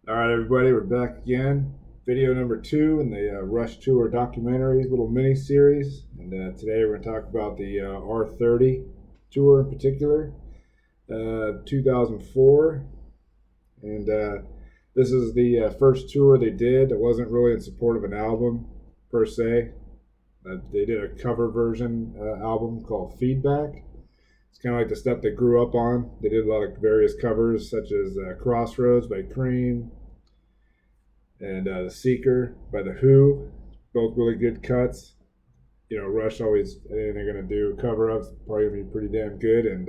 All right, everybody, we're back again. Video number 2 in the Rush Tour Documentary little mini series. And today we're going to talk about the R30 Tour in particular, 2004. And this is the first tour they did. It wasn't really in support of an album per se. They did a cover version album called Feedback. It's kind of like the stuff they grew up on. They did a lot of various covers, such as Crossroads by Cream and The Seeker by The Who. Both really good cuts. You know, Rush always, anything they're going to do cover ups, probably going to be pretty damn good. And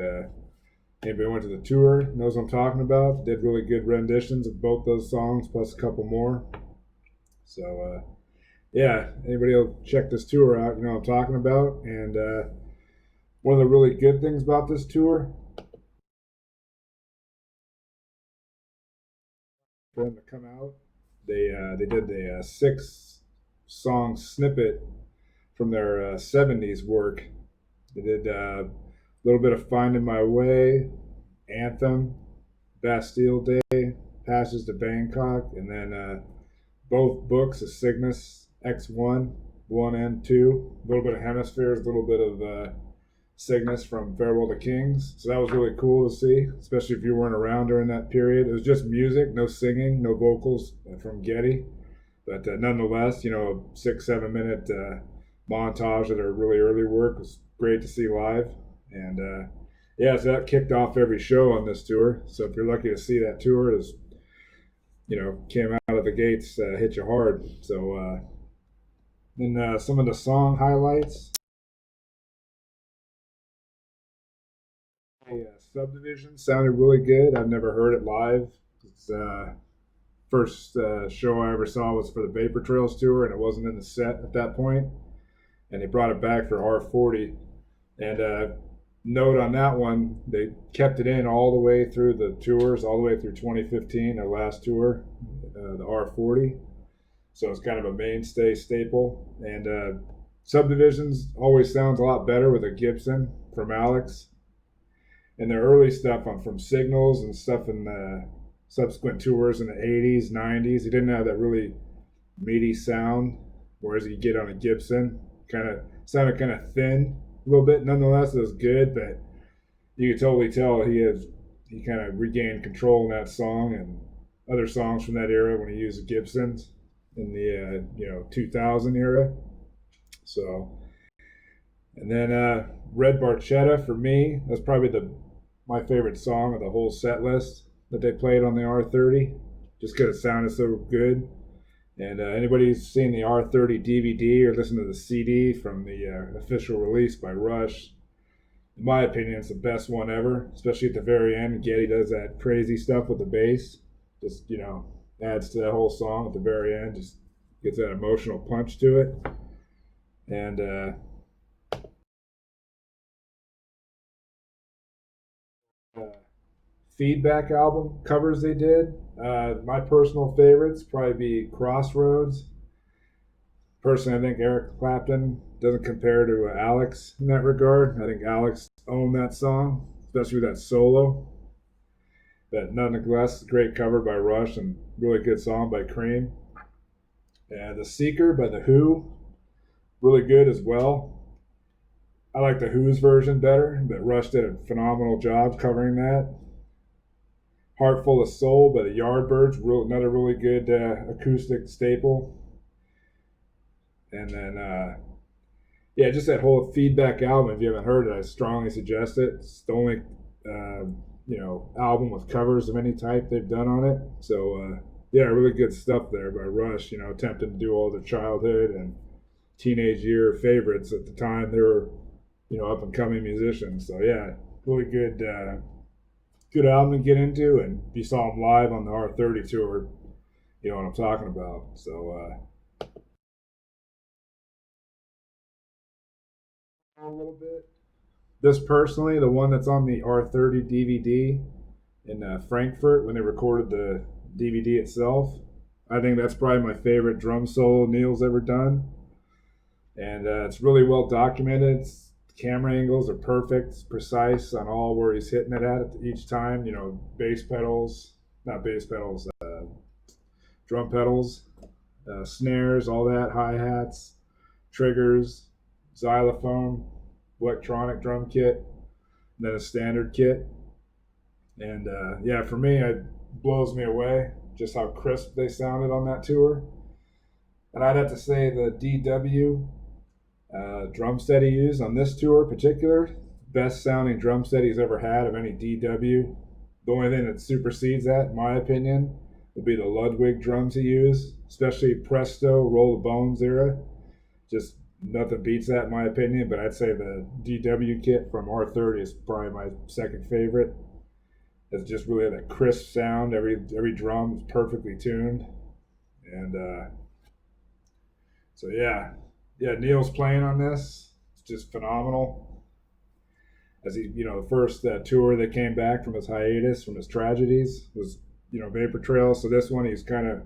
anybody who went to the tour knows what I'm talking about. Did really good renditions of both those songs, plus a couple more. So, yeah, anybody will check this tour out, you know what I'm talking about. And one of the really good things about this tour, for them to come out, they did the 6-song snippet from their 70s work. They did a little bit of Finding My Way, Anthem, Bastille Day, Passage to Bangkok, and then both books of Cygnus X1, 1 and 2. A little bit of Hemispheres, a little bit of Cygnus from Farewell to Kings. So that was really cool to see, especially if you weren't around during that period. It was just music, no singing, no vocals from Getty. But nonetheless, you know, a 6-7 minute montage of their really early work was great to see live. And yeah, so that kicked off every show on this tour. So if you're lucky to see that tour, it came out of the gates, hit you hard. So then some of the song highlights. Subdivision sounded really good. I've never heard it live. It's first show I ever saw was for the Vapor Trails tour, and it wasn't in the set at that point. And they brought it back for R40. And note on that one, they kept it in all the way through the tours, all the way through 2015, their last tour, the R40. So it's kind of a mainstay staple. And Subdivisions always sounds a lot better with a Gibson from Alex. And their early stuff from Signals and stuff in the subsequent tours in the 80s, 90s, he didn't have that really meaty sound, whereas you get on a Gibson, sounded kind of thin a little bit. Nonetheless, it was good, but you could totally tell he kind of regained control in that song and other songs from that era when he used the Gibsons in the 2000 era. So, and then Red Barchetta for me, that's probably my favorite song of the whole set list that they played on the R30, just because it sounded so good. And anybody who's seen the R30 DVD or listened to the CD from the official release by Rush, in my opinion, it's the best one ever, especially at the very end. Getty does that crazy stuff with the bass, just, adds to that whole song at the very end, just gets that emotional punch to it. And Feedback album covers they did. My personal favorites probably be Crossroads. Personally, I think Eric Clapton doesn't compare to Alex in that regard. I think Alex owned that song, especially with that solo. But nonetheless, great cover by Rush and really good song by Cream. And The Seeker by The Who, really good as well. I like The Who's version better, but Rush did a phenomenal job covering that. Heart Full of Soul by the Yardbirds, another really good acoustic staple. And then, just that whole Feedback album, if you haven't heard it, I strongly suggest it. It's the only, album with covers of any type they've done on it. So, really good stuff there by Rush, attempting to do all their childhood and teenage year favorites at the time. They were, up and coming musicians. So, yeah, really good album to get into, and if you saw them live on the R30 tour, you know what I'm talking about. So a little bit. This personally, the one that's on the R30 DVD in Frankfurt when they recorded the DVD itself, I think that's probably my favorite drum solo Neil's ever done, and it's really well documented. Camera angles are perfect, precise on all where he's hitting it at each time. Bass pedals, not bass pedals, drum pedals, snares, all that, hi-hats, triggers, xylophone, electronic drum kit, and then a standard kit. And yeah, for me, it blows me away just how crisp they sounded on that tour. And I'd have to say the DW drum set he used on this tour in particular, best sounding drum set he's ever had of any DW. The only thing that supersedes that, in my opinion, would be the Ludwig drums he used, especially Presto, Roll the Bones era. Just nothing beats that in my opinion, but I'd say the DW kit from R30 is probably my second favorite. It's just really that crisp sound. Every drum is perfectly tuned, and so yeah, Neil's playing on this. It's just phenomenal. As he, the first tour that came back from his hiatus, from his tragedies, was Vapor Trail. So this one, he's kind of a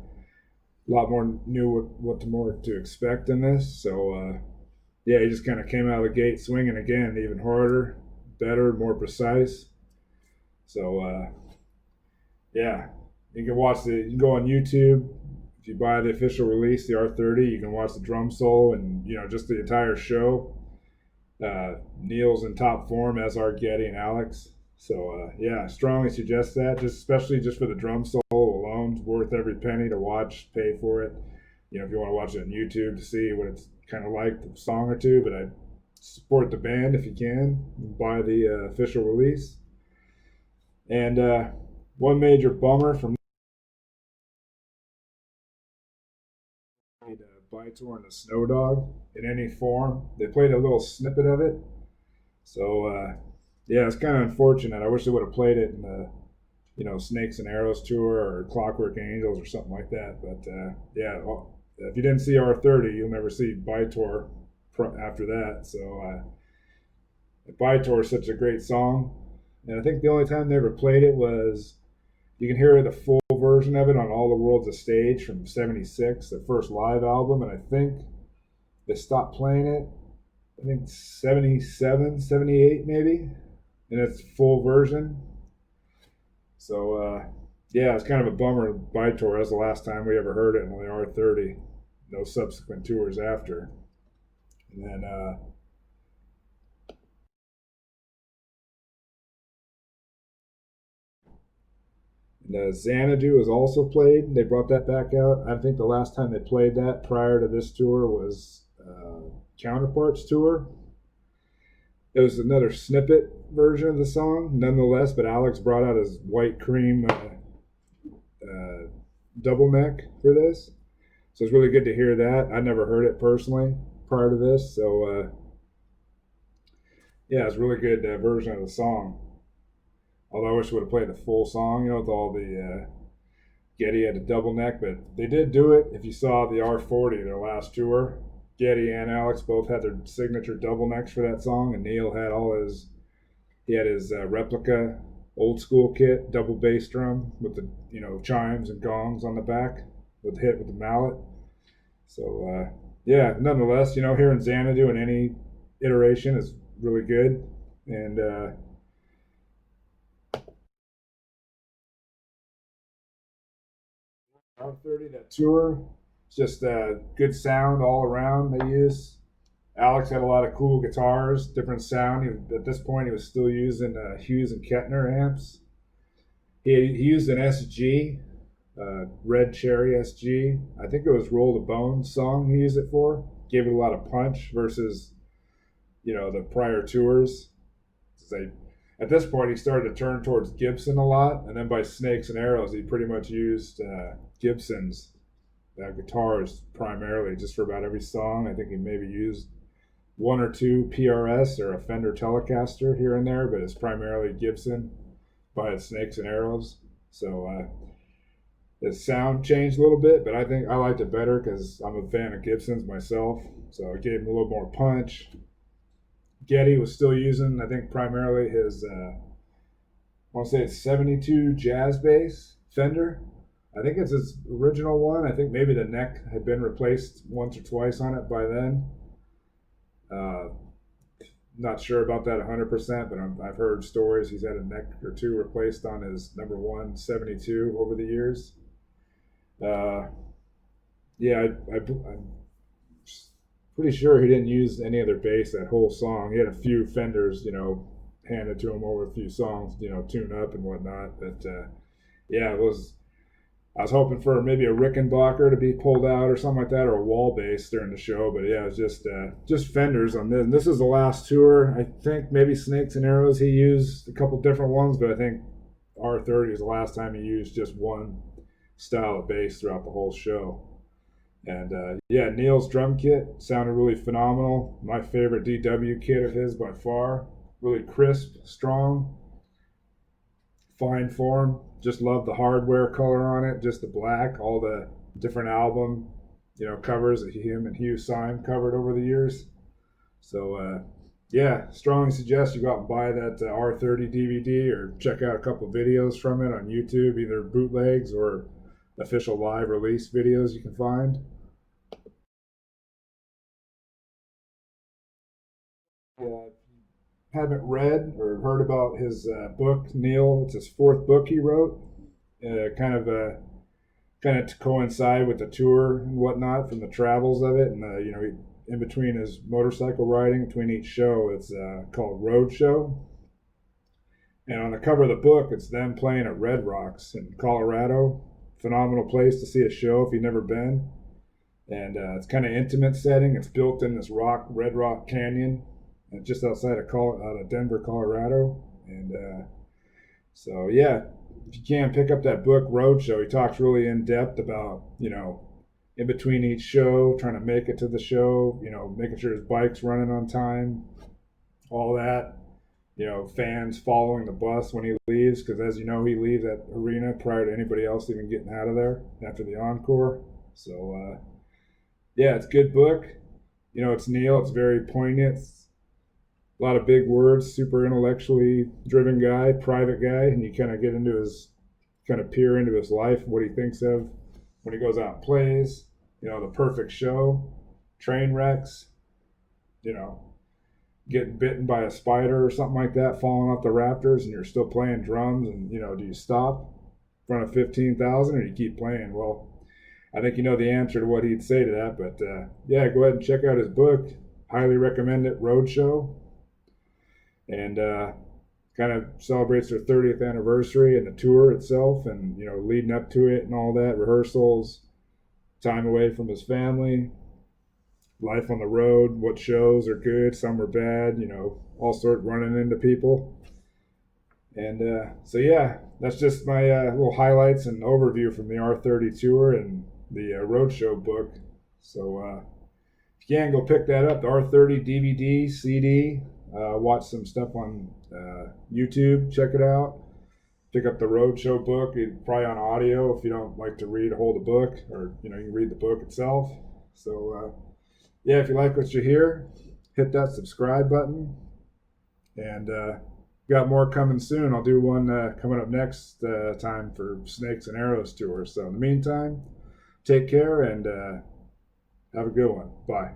lot more knew what more to expect in this. So yeah, he just kind of came out of the gate swinging again, even harder, better, more precise. So yeah, you can go on YouTube. If you buy the official release, the R30, you can watch the drum solo and just the entire show. Neil's in top form, as are Getty and Alex. So yeah, I strongly suggest that, especially just for the drum solo alone. It's worth every penny to watch, pay for it. If you want to watch it on YouTube to see what it's kind of like, a song or two, but I support the band if you can. Buy the official release. And one major bummer from Bytor and the Snow Dog in any form. They played a little snippet of it. So yeah, it's kind of unfortunate. I wish they would have played it in the Snakes and Arrows tour or Clockwork Angels or something like that. But yeah, if you didn't see R30, you'll never see Bytor after that. So Bytor is such a great song. And I think the only time they ever played it was, you can hear the full version of it on All the World's a Stage from '76, the first live album. And I think they stopped playing it, I think 77, 78 maybe, in its full version. So yeah, it's kind of a bummer. Bytor, that's the last time we ever heard it on the R30. No subsequent tours after. And then Xanadu is also played. They brought that back out. I think the last time they played that prior to this tour was Counterparts tour. It was another snippet version of the song, nonetheless, but Alex brought out his white cream double neck for this. So it's really good to hear that. I never heard it personally prior to this. So yeah, it's a really good version of the song. Although I wish we would have played the full song, with all the Getty had a double neck, but they did do it. If you saw the R40, their last tour, Getty and Alex both had their signature double necks for that song, and Neil had his replica old school kit, double bass drum with the chimes and gongs on the back with hit with the mallet. So yeah, nonetheless, hearing Xanadu in any iteration is really good. And R30, that tour, it's just good sound all around they use. Alex had a lot of cool guitars, different sound. At this point, he was still using Hughes and Kettner amps. He used an SG, Red Cherry SG. I think it was Roll the Bones song he used it for. Gave it a lot of punch versus, the prior tours. At this point, he started to turn towards Gibson a lot, and then by Snakes and Arrows, he pretty much used Gibson's guitars primarily, just for about every song. I think he maybe used one or two PRS or a Fender Telecaster here and there, but it's primarily Gibson by Snakes and Arrows. So the sound changed a little bit, but I think I liked it better because I'm a fan of Gibson's myself. So it gave him a little more punch. Getty was still using, I think, primarily his, I want to say it's 72 jazz bass Fender. I think it's his original one. I think maybe the neck had been replaced once or twice on it by then. Not sure about that 100%, but I've heard stories he's had a neck or two replaced on his number one 72 over the years. Uh, yeah, I'm pretty sure he didn't use any other bass that whole song. He had a few Fenders, handed to him over a few songs, tune up and whatnot. But yeah, it was. I was hoping for maybe a Rickenbacker to be pulled out or something like that, or a wall bass during the show. But yeah, it was just Fenders on this. And this is the last tour. I think maybe Snakes and Arrows he used a couple different ones, but I think R30 is the last time he used just one style of bass throughout the whole show. And yeah, Neil's drum kit sounded really phenomenal. My favorite DW kit of his by far. Really crisp, strong, fine form. Just love the hardware color on it, just the black, all the different album, covers that him and Hugh Syme covered over the years. So yeah, strongly suggest you go out and buy that R30 DVD or check out a couple videos from it on YouTube, either bootlegs or official live release videos you can find. Yeah, haven't read or heard about his book, Neil. It's his fourth book he wrote. Kind of to coincide with the tour and whatnot from the travels of it, and in between his motorcycle riding, between each show, it's called Road Show. And on the cover of the book, it's them playing at Red Rocks in Colorado. Phenomenal place to see a show if you've never been. And it's kind of intimate setting. It's built in this Red Rock Canyon, just outside of out of Denver, Colorado. And so yeah, if you can pick up that book, Roadshow, he talks really in depth about in between each show, trying to make it to the show, making sure his bike's running on time, all that. Fans following the bus when he leaves, because as you know, he leaves that arena prior to anybody else even getting out of there after the encore. So yeah, it's a good book. It's Neil. It's very poignant. It's a lot of big words, super intellectually driven guy, private guy, and you kind of peer into his life, what he thinks of when he goes out and plays, the perfect show, train wrecks, getting bitten by a spider or something like that, falling off the rafters, and you're still playing drums, and, do you stop in front of 15,000 or do you keep playing? Well, I think you know the answer to what he'd say to that, but yeah, go ahead and check out his book. Highly recommend it, Roadshow. And kind of celebrates their 30th anniversary and the tour itself, and leading up to it and all that, rehearsals, time away from his family, life on the road, what shows are good, some are bad, all sort of running into people. And so yeah, that's just my little highlights and overview from the R30 tour and the Roadshow book. So if you can, go pick that up, the R30 DVD, CD. Watch some stuff on YouTube. Check it out. Pick up the Roadshow book. It's probably on audio if you don't like to read or hold a book, or you can read the book itself. So yeah, if you like what you hear, hit that subscribe button. And got more coming soon. I'll do one coming up next time for Snakes and Arrows tour. So in the meantime, take care and have a good one. Bye.